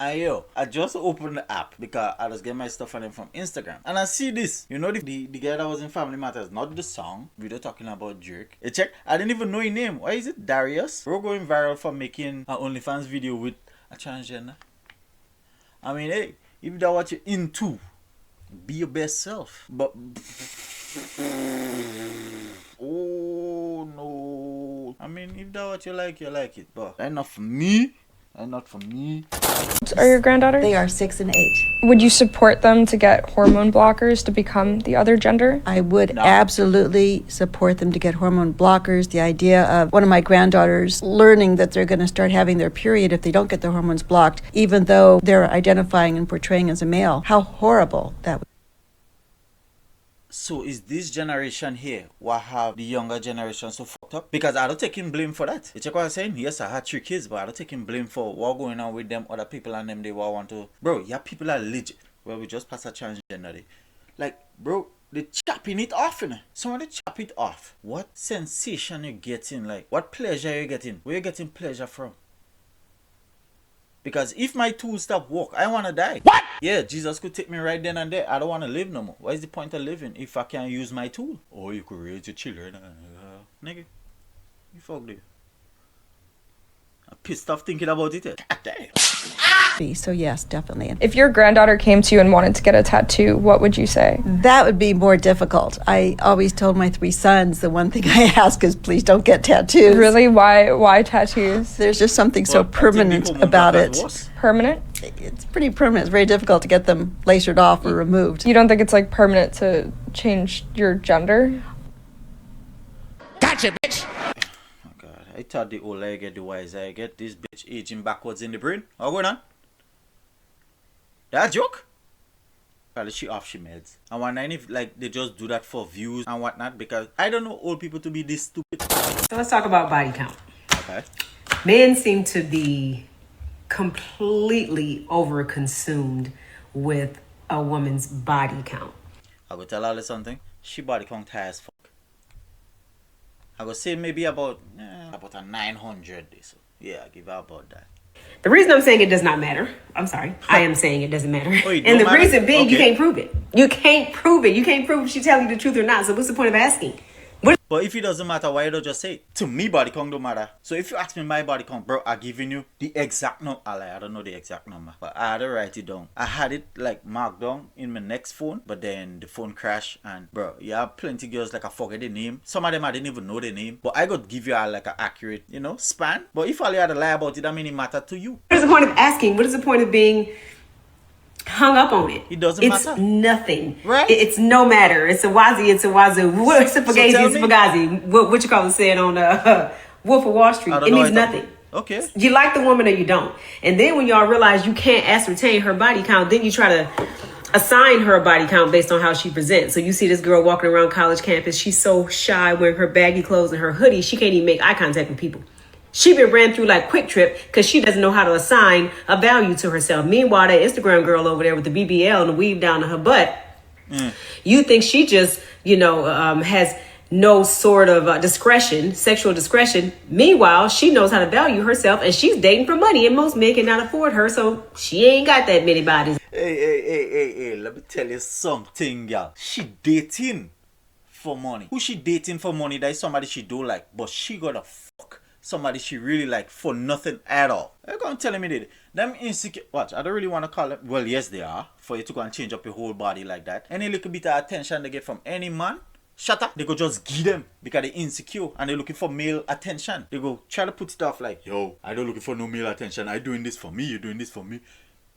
I just opened the app because I was getting my stuff on them from Instagram. And I see this. You know the guy that was in Family Matters, not the song. Video talking about jerk. You check? I didn't even know his name. Why is it Darius? We're going viral for making an OnlyFans video with a transgender. I mean, hey, if that's what you're into, be your best self. But oh no. I mean, if that's what you like it. But that's not for me. And not for me. Are your granddaughters? They are 6 and 8. Would you support them to get hormone blockers to become the other gender? I would absolutely support them to get hormone blockers. The idea of one of my granddaughters learning that they're going to start having their period if they don't get their hormones blocked, even though they're identifying and portraying as a male. How horrible that would be. So is this generation here what have the younger generation so fucked up? Because I don't take him blame for that. You check what I'm saying? Yes, I had 3 kids, but I don't take him blame for what going on with them other people and them they want to. Bro, yeah, people are legit. Well, we just passed a transgender day. Like, bro, they chopping it off, you know. Somebody chop it off. What sensation you getting? Like, what pleasure you getting? Where you getting pleasure from? Because if my tools stop work, I want to die. What? Yeah, Jesus could take me right then and there. I don't want to live no more. What is the point of living if I can't use my tool? Oh, you could raise your children. Nigga, you fucked it. I'm pissed off thinking about it. God damn. So yes, definitely. If your granddaughter came to you and wanted to get a tattoo, what would you say? That would be more difficult. I always told my 3 sons the one thing I ask is please don't get tattoos. Really? Why tattoos? There's just something so permanent about it. Permanent? It's pretty permanent. It's very difficult to get them lasered off or removed. You don't think it's like permanent to change your gender? Gotcha, bitch! Oh God, I thought the older I get, the wiser I get. This bitch aging backwards in the brain. What's going on? That a joke? Probably she off she meds. I wonder if like they just do that for views and whatnot, because I don't know old people to be this stupid. So let's talk about body count. Okay. Men seem to be completely over-consumed with a woman's body count. I go tell her something. She body count high as fuck. I go say maybe about a 900 so yeah, I give her about that. The reason I'm saying it does not matter, I'm sorry, I am saying it doesn't matter. Oh, and the matter? reason being, Okay. you can't prove it. You can't prove it. You can't prove if she's telling you the truth or not. So what's the point of asking? But if it doesn't matter, why you don't just say it? To me, body count don't matter. So if you ask me my body count, bro, I'm giving you the exact number. I don't know the exact number, but I had to write it down. I had it like marked down in my next phone, but then the phone crashed and bro, you have plenty girls like I forget the name. Some of them I didn't even know the name, but I could give you like an accurate, span. But if all you had to lie about it, that mean it matter to you. What is the point of asking? What is the point of being hung up on it? It doesn't it's matter. Nothing. Right? It's no matter. It's a wazi. It's a wazoo. What's a fugazi? tell It's a me. fugazi. What you call it said on Wolf of Wall Street. I don't It know means how nothing. Okay. You like the woman or you don't. And then when y'all realize you can't ascertain her body count, then you try to assign her a body count based on how she presents. So you see this girl walking around college campus. She's so shy wearing her baggy clothes and her hoodie. She can't even make eye contact with people. She been ran through like Quick Trip because she doesn't know how to assign a value to herself. Meanwhile, that Instagram girl over there with the BBL and the weave down to her butt, you think she just, has no sort of discretion, sexual discretion. Meanwhile, she knows how to value herself and she's dating for money and most men cannot afford her. So she ain't got that many bodies. Hey, let me tell you something, girl. She dating for money. Who she dating for money? That is somebody she do like, but she gotta fuck somebody she really like for nothing at all. You're gonna tell me that them insecure. Watch, I don't really want to call it. Well, yes, they are. For you to go and change up your whole body like that. Any little bit of attention they get from any man, shut up. They go just give them because they're insecure and they're looking for male attention. They go try to put stuff like, yo, I don't looking for no male attention. I doing this for me. You're doing this for me.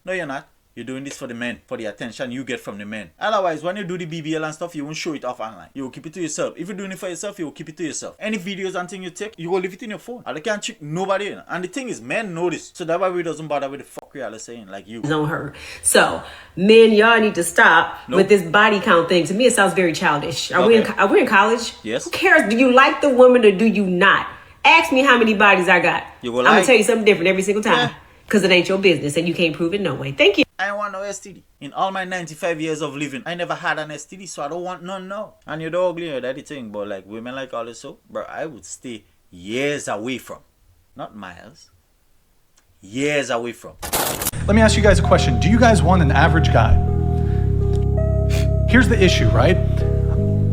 No, you're not. You're doing this for the men, for the attention you get from the men. Otherwise, when you do the BBL and stuff, you won't show it off online. You will keep it to yourself. If you're doing it for yourself, you will keep it to yourself. Any videos and things you take, you will leave it in your phone. And they can't trick nobody in. And the thing is, men know this. So that's why we doesn't bother with the fuck y'all are saying, like you. On her. So, men, y'all need to stop with this body count thing. To me, it sounds very childish. Are we in college? Yes. Who cares? Do you like the woman or do you not? Ask me how many bodies I got. I'm going to tell you something different every single time. Because it ain't your business and you can't prove it no way. Thank you. I don't want no STD. In all my 95 years of living, I never had an STD, so I don't want none now. And you're the ugly, that's the thing. But like women like all this, so, bro, I would stay years away from. Not miles. years away from. Let me ask you guys a question. Do you guys want an average guy? Here's the issue, right?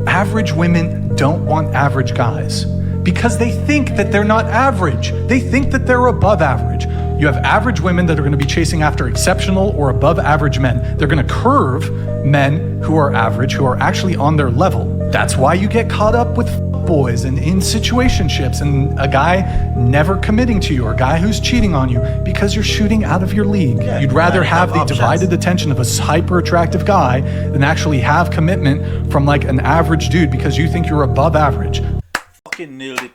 Average women don't want average guys because they think that they're not average. They think that they're above average. You have average women that are going to be chasing after exceptional or above average men. They're going to curve men who are average, who are actually on their level. That's why you get caught up with boys and in situationships and a guy never committing to you or a guy who's cheating on you because you're shooting out of your league. Yeah, You'd rather have the options. divided attention of a hyper attractive guy than actually have commitment from like an average dude because you think you're above average. Fucking nailed it.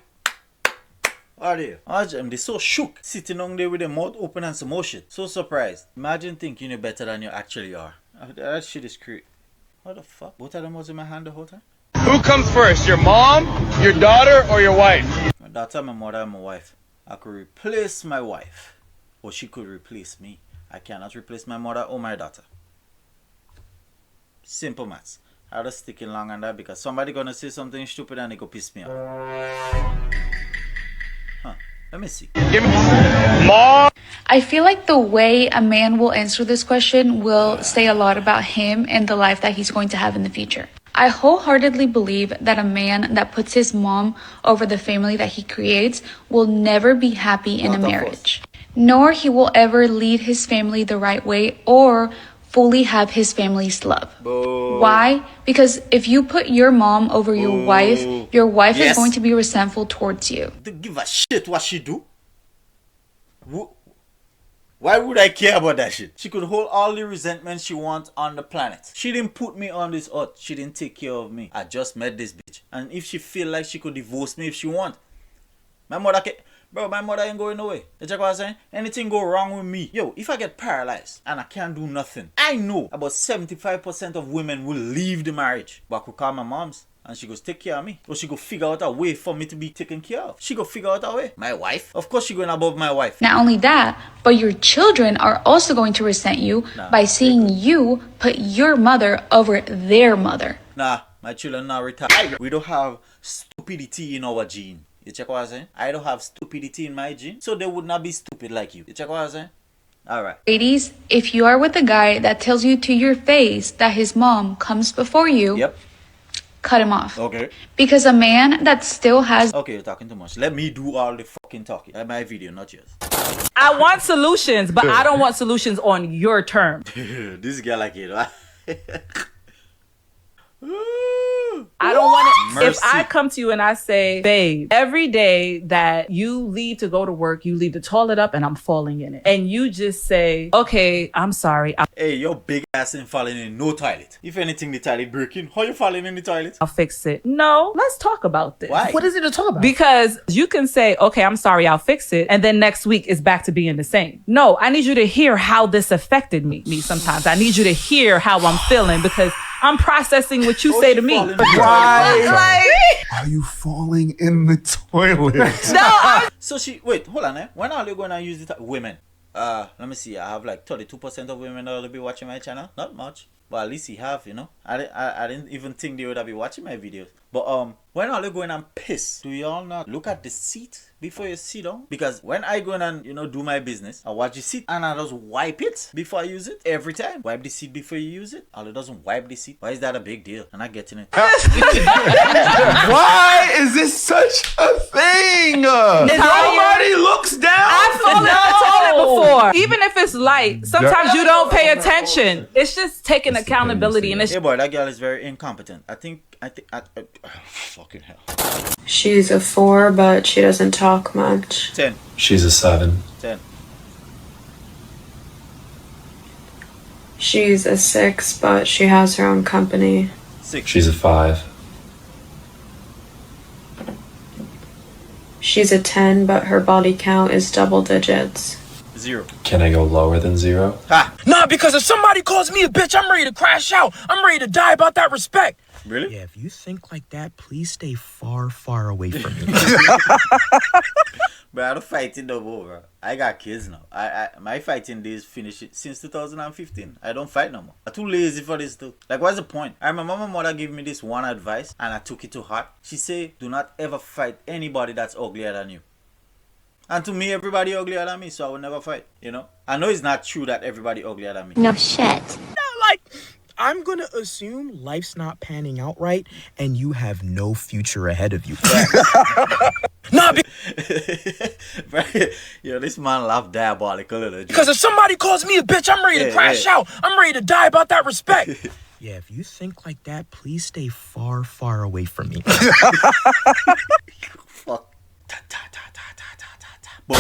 Are they? They're so shook, sitting on there with their mouth open and some more shit. So surprised. Imagine thinking you're better than you actually are. That shit is crazy. What the fuck? Both of them was in my hand the whole time? Who comes first, your mom, your daughter, or your wife? My daughter, my mother, and my wife. I could replace my wife. Or she could replace me. I cannot replace my mother or my daughter. Simple maths. I'll just stick in long on that because somebody gonna say something stupid and they go piss me off. Huh. Let me see. Give me mom. I feel like the way a man will answer this question will say a lot about him and the life that he's going to have in the future. I wholeheartedly believe that a man that puts his mom over the family that he creates will never be happy in a marriage. Nor he will ever lead his family the right way or fully have his family's love. Boo. Why? Because if you put your mom over your wife Yes. is going to be resentful towards you. Don't give a shit what she do. Why would I care about that shit? She could hold all the resentment she wants on the planet. She didn't put me on this earth. She didn't take care of me. I just met this bitch. And if she feel like she could divorce me if she want. My mother ain't going away. You check what I'm saying? Anything go wrong with me. Yo, if I get paralyzed and I can't do nothing, I know about 75% of women will leave the marriage. But I could call my mom's. And she goes take care of me. Or she go figure out a way for me to be taken care of. She go figure out a way. My wife? Of course she going above my wife. Not only that, but your children are also going to resent you by seeing you put your mother over their mother. Nah, my children not retired. We don't have stupidity in our gene. You check what I'm saying? I don't have stupidity in my gene. So they would not be stupid like you. You check what I'm saying? Alright. Ladies, if you are with a guy that tells you to your face that his mom comes before you, Yep. cut him off. Okay. Because a man that still has Okay, you're talking too much. Let me do all the fucking talking. That's my video, not yours. I want solutions, but I don't want solutions on your terms. This girl like it, right? I don't want it. Mercy. If I come to you and I say, babe, every day that you leave to go to work, you leave the toilet up and I'm falling in it. And you just say, okay, I'm sorry. Hey, your big ass ain't falling in no toilet. If anything, the toilet breaking. How you falling in the toilet? I'll fix it. No, let's talk about this. Why? What is it to talk about? Because you can say, okay, I'm sorry, I'll fix it. And then next week it's back to being the same. No, I need you to hear how this affected me sometimes. I need you to hear how I'm feeling because I'm processing what you say to me. Why are you falling in the toilet? So wait, hold on, eh? When are they gonna use it? Women. Let me see. I have like 32% of women that will be watching my channel. Not much, but at least you have, you know. I didn't even think they would be watching my videos. But when are they going and piss? Do y'all not look at the seat before you sit down? Because when I go and do my business, I watch the seat and I just wipe it before I use it every time. Wipe the seat before you use it. All it doesn't wipe the seat. Why is that a big deal? I'm not getting it. Why is this such a thing? Nobody looks down. I've fallen in the toilet before. Even if it's light, sometimes you don't pay attention. It's just taking accountability and it's Hey boy, that girl is very incompetent. I think fucking hell. She's a 4, but she doesn't talk much. 10. She's a 7. 10. She's a 6, but she has her own company. 6. She's a 5. She's a 10, but her body count is double digits. 0. Can I go lower than 0? Ha! Nah, because if somebody calls me a bitch, I'm ready to crash out. I'm ready to die about that respect. Really? Yeah, if you think like that, please stay far, far away from me. But I don't fighting no more, bro. I got kids now. My fighting days finished since 2015. I don't fight no more. I'm too lazy for this too. Like, what's the point? I remember my mother gave me this one advice and I took it to heart. She said, do not ever fight anybody that's uglier than you. And to me, everybody uglier than me, so I would never fight, you know? I know it's not true that everybody uglier than me. No shit. Like, I'm gonna assume life's not panning out right, and you have no future ahead of you. Yo, this man laughed diabolical. Because if somebody calls me a bitch, I'm ready to crash out. I'm ready to die about that respect. Yeah, if you think like that, please stay far, far away from me. Fuck. Boom.